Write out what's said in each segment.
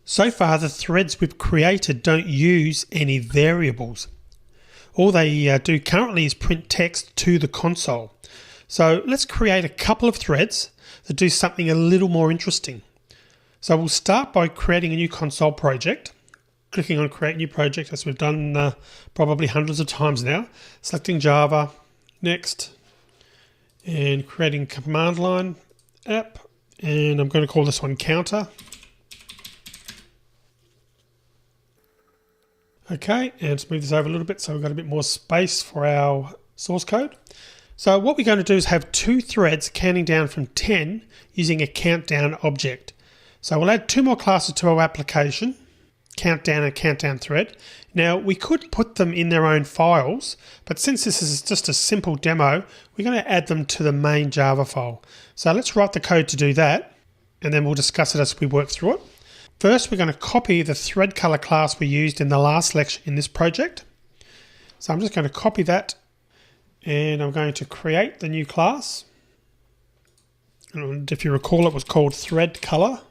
So far, the threads we've created don't use any variables. All they do currently is print text to the console. So let's create a couple of threads that do something a little more interesting. So we'll start by creating a new console project, clicking on Create New Project as we've done probably hundreds of times now, selecting Java, Next, and creating a command line app, and I'm going to call this one Counter. Okay, and let's move this over a little bit so we've got a bit more space for our source code. So what we're going to do is have two threads counting down from 10 using a countdown object. So we'll add two more classes to our application, countdown and countdown thread. Now we could put them in their own files, but since this is just a simple demo, we're going to add them to the main Java file. So let's write the code to do that, and then we'll discuss it as we work through it. First, we're going to copy the thread color class we used in the last lecture in this project. So I'm just going to copy that, and I'm going to create the new class. And if you recall, it was called thread color.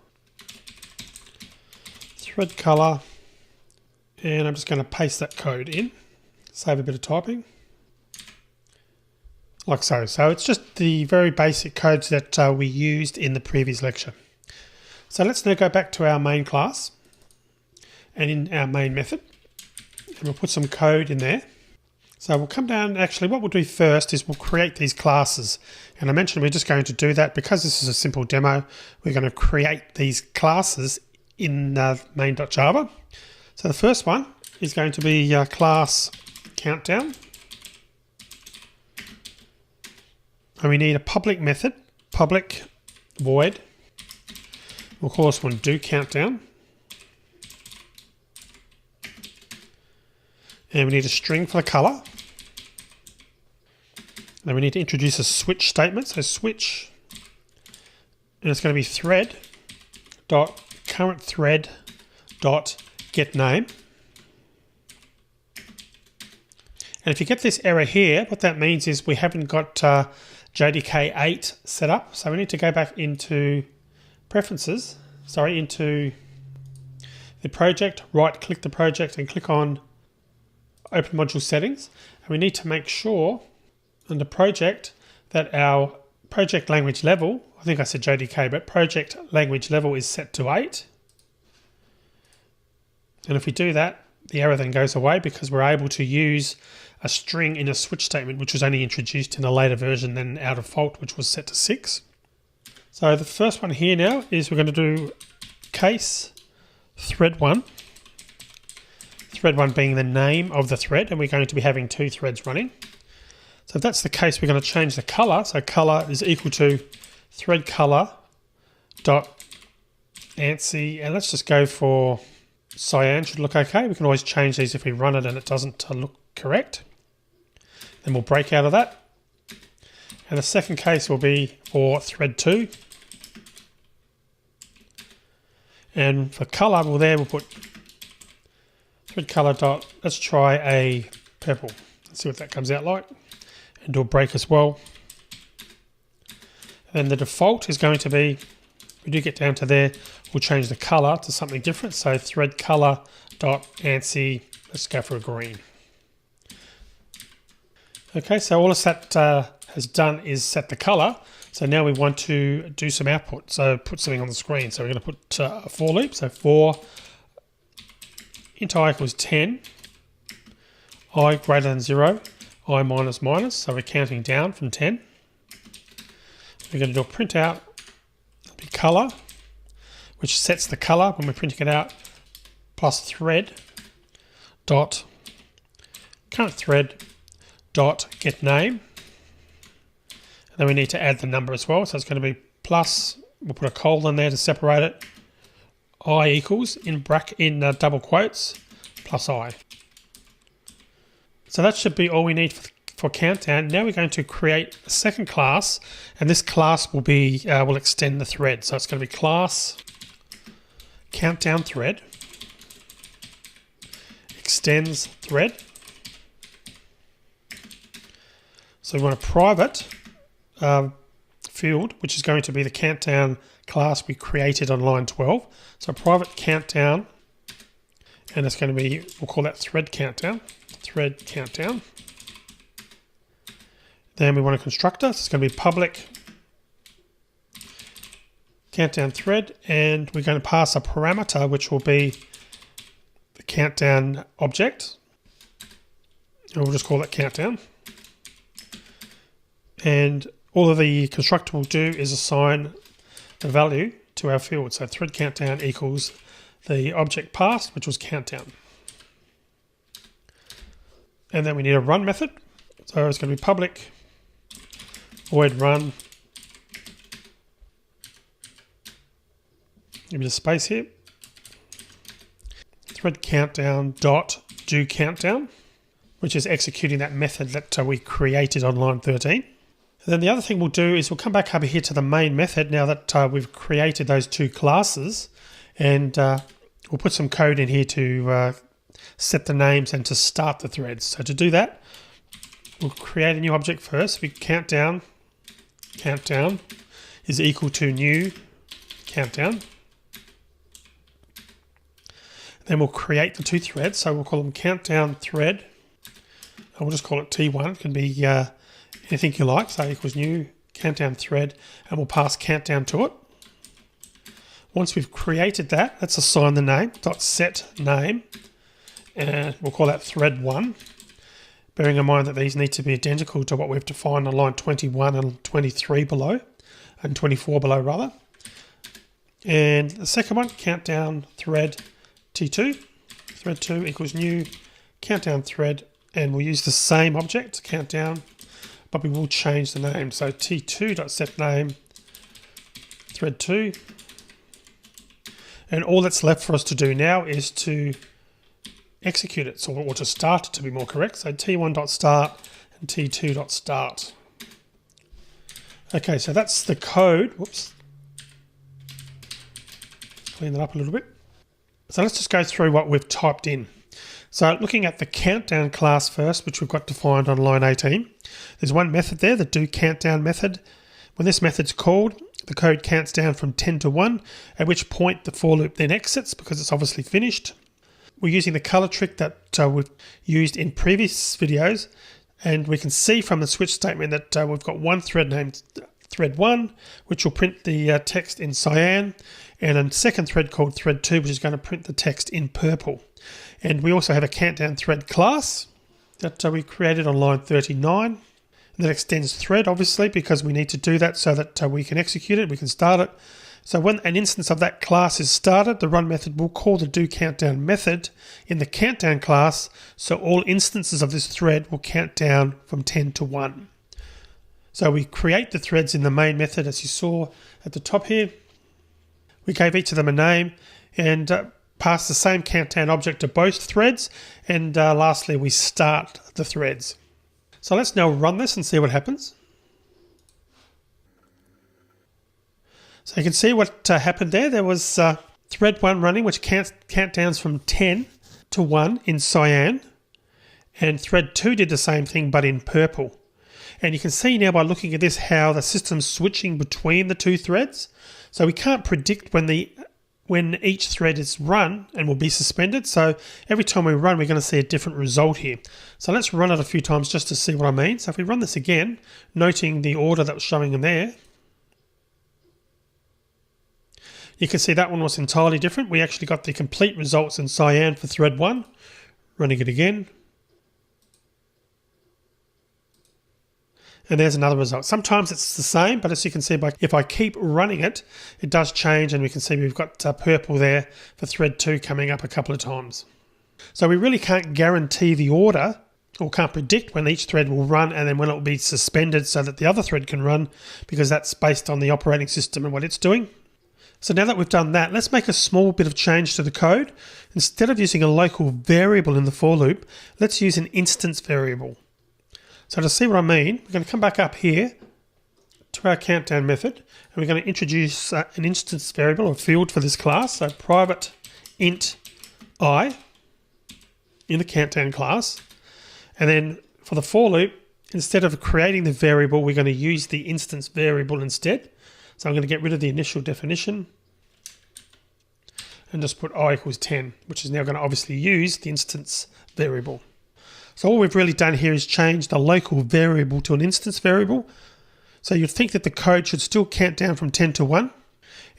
Thread color, and I'm just going to paste that code in, save a bit of typing, like so. So it's just the very basic codes that we used in the previous lecture. So let's now go back to our main class and in our main method, and we'll put some code in there. So we'll come down, actually what we'll do first is we'll create these classes. And I mentioned we're just going to do that because this is a simple demo. We're going to create these classes in main.java. So the first one is going to be class countdown. And we need a public method, public void. We'll call this one do countdown. And we need a string for the color. Then we need to introduce a switch statement. So switch, and it's going to be thread dot current thread dot get name. And if you get this error here, what that means is we haven't got JDK 8 set up. So we need to go back into preferences, into the project, right click the project and click on open module settings. And we need to make sure under project that our project language level, I think I said JDK, but project language level is set to 8. And if we do that, the error then goes away because we're able to use a string in a switch statement, which was only introduced in a later version than our default, which was set to 6. So the first one here now is we're going to do case thread1. Thread1 being the name of the thread, and we're going to be having two threads running. So if that's the case, we're going to change the color. So color is equal to thread color dot ANSI, and let's just go for cyan. Should look okay. We can always change these if we run it and it doesn't look correct. Then we'll break out of that. And the second case will be for thread 2. And for color, we'll put thread color dot, let's try a purple. Let's see what that comes out like. And do a break as well. And then the default is going to be, if we do get down to there, we'll change the color to something different. So thread color dot ANSI, let's go for a green. Okay, so all that has done is set the color. So now we want to do some output. So put something on the screen. So we're going to put a for loop. So for int I equals 10, I greater than 0, I minus minus. So we're counting down from 10. We're going to do a print out, the color, which sets the color when we're printing it out, plus thread dot current thread dot get name. And then we need to add the number as well. So it's going to be plus, we'll put a colon there to separate it. I equals in double quotes plus I. So that should be all we need for countdown. Now we're going to create a second class, and this class will be will extend the thread. So it's going to be class countdown thread extends thread. So we want a private field, which is going to be the countdown class we created on line 12. So private countdown, and it's going to be, we'll call that thread countdown. Then we want a constructor, so it's going to be public countdown thread, and we're going to pass a parameter which will be the countdown object, and we'll just call it countdown. And all of the constructor will do is assign the value to our field. So thread countdown equals the object passed, which was countdown. And then we need a run method. So it's going to be public void run. Give me a space here. Thread countdown dot do countdown, which is executing that method that we created on line 13. And then the other thing we'll do is we'll come back over here to the main method now that we've created those two classes, and we'll put some code in here to set the names and to start the threads. So to do that, we'll create a new object first. We countdown is equal to new countdown. Then we'll create the two threads. So we'll call them countdown thread. And we'll just call it T1. It can be anything you like. So equals new countdown thread, and we'll pass countdown to it. Once we've created that, let's assign the name, .set name, and we'll call that thread 1. Bearing in mind that these need to be identical to what we've defined on line 21 and 23 below, and 24 below rather. And the second one, countdown thread T2. Thread 2 equals new countdown thread, and we'll use the same object, countdown, but we will change the name. So T2.setName thread 2. And all that's left for us to do now is to execute it, or to start it to be more correct. So T1.start and T2.start. Okay, so that's the code. Whoops. Clean that up a little bit. So let's just go through what we've typed in. So looking at the countdown class first, which we've got defined on line 18, there's one method there, the doCountdown method. When this method's called, the code counts down from 10 to 1, at which point the for loop then exits because it's obviously finished. We're using the color trick that we've used in previous videos, and we can see from the switch statement that we've got one thread named thread 1, which will print the text in cyan, and a second thread called thread 2, which is going to print the text in purple. And we also have a countdown thread class that we created on line 39. And that extends thread, obviously, because we need to do that so that we can execute it, we can start it. So when an instance of that class is started, the run method will call the doCountdown method in the countdown class, so all instances of this thread will count down from 10 to 1. So we create the threads in the main method, as you saw at the top here. We gave each of them a name and pass the same countdown object to both threads, and lastly we start the threads. So let's now run this and see what happens. So you can see what happened there. There was thread 1 running, which countdowns from 10 to 1 in cyan, and thread 2 did the same thing but in purple. And you can see now by looking at this how the system's switching between the two threads. So we can't predict when each thread is run and will be suspended. So every time we run, we're going to see a different result here. So let's run it a few times just to see what I mean. So if we run this again, noting the order that was showing in there, you can see that one was entirely different. We actually got the complete results in cyan for thread 1. Running it again. And there's another result. Sometimes it's the same, but as you can see, if I keep running it, it does change, and we can see we've got purple there for thread 2 coming up a couple of times. So we really can't guarantee the order, or can't predict when each thread will run and then when it will be suspended so that the other thread can run, because that's based on the operating system and what it's doing. So now that we've done that, let's make a small bit of change to the code. Instead of using a local variable in the for loop, let's use an instance variable. So to see what I mean, we're going to come back up here to our countdown method, and we're going to introduce an instance variable or field for this class. So private int I in the countdown class. And then for the for loop, instead of creating the variable, we're going to use the instance variable instead. So I'm going to get rid of the initial definition and just put I equals 10, which is now going to obviously use the instance variable. So all we've really done here is change the local variable to an instance variable. So you'd think that the code should still count down from 10 to 1.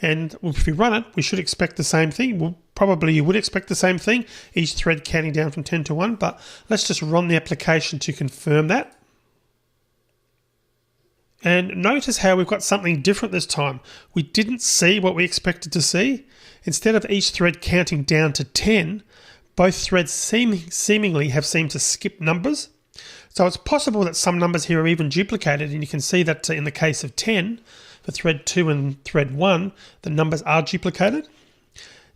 And if we run it, we should expect the same thing. Well, probably you would expect the same thing, each thread counting down from 10 to 1. But let's just run the application to confirm that. And notice how we've got something different this time. We didn't see what we expected to see. Instead of each thread counting down to 10, both threads seemingly have seemed to skip numbers. So it's possible that some numbers here are even duplicated, and you can see that in the case of 10, for thread 2 and thread 1, the numbers are duplicated.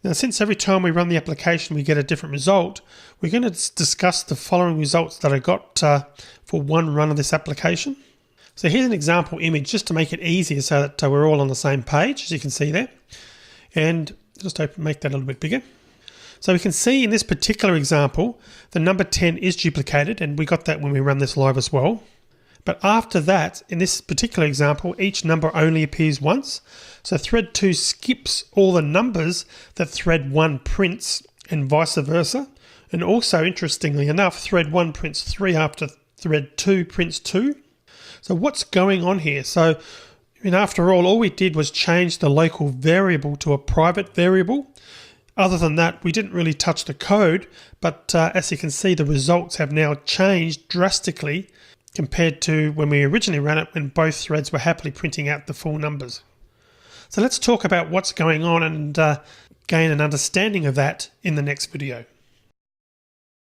Now, since every time we run the application we get a different result, we're going to discuss the following results that I got for one run of this application. So here's an example image just to make it easier so that we're all on the same page, as you can see there. And just make that a little bit bigger. So we can see in this particular example, the number 10 is duplicated, and we got that when we run this live as well. But after that, in this particular example, each number only appears once. So thread 2 skips all the numbers that thread 1 prints and vice versa. And also, interestingly enough, thread 1 prints 3 after thread 2 prints 2. So what's going on here? So, after all we did was change the local variable to a private variable. Other than that, we didn't really touch the code, but as you can see, the results have now changed drastically compared to when we originally ran it, when both threads were happily printing out the full numbers. So let's talk about what's going on and gain an understanding of that in the next video.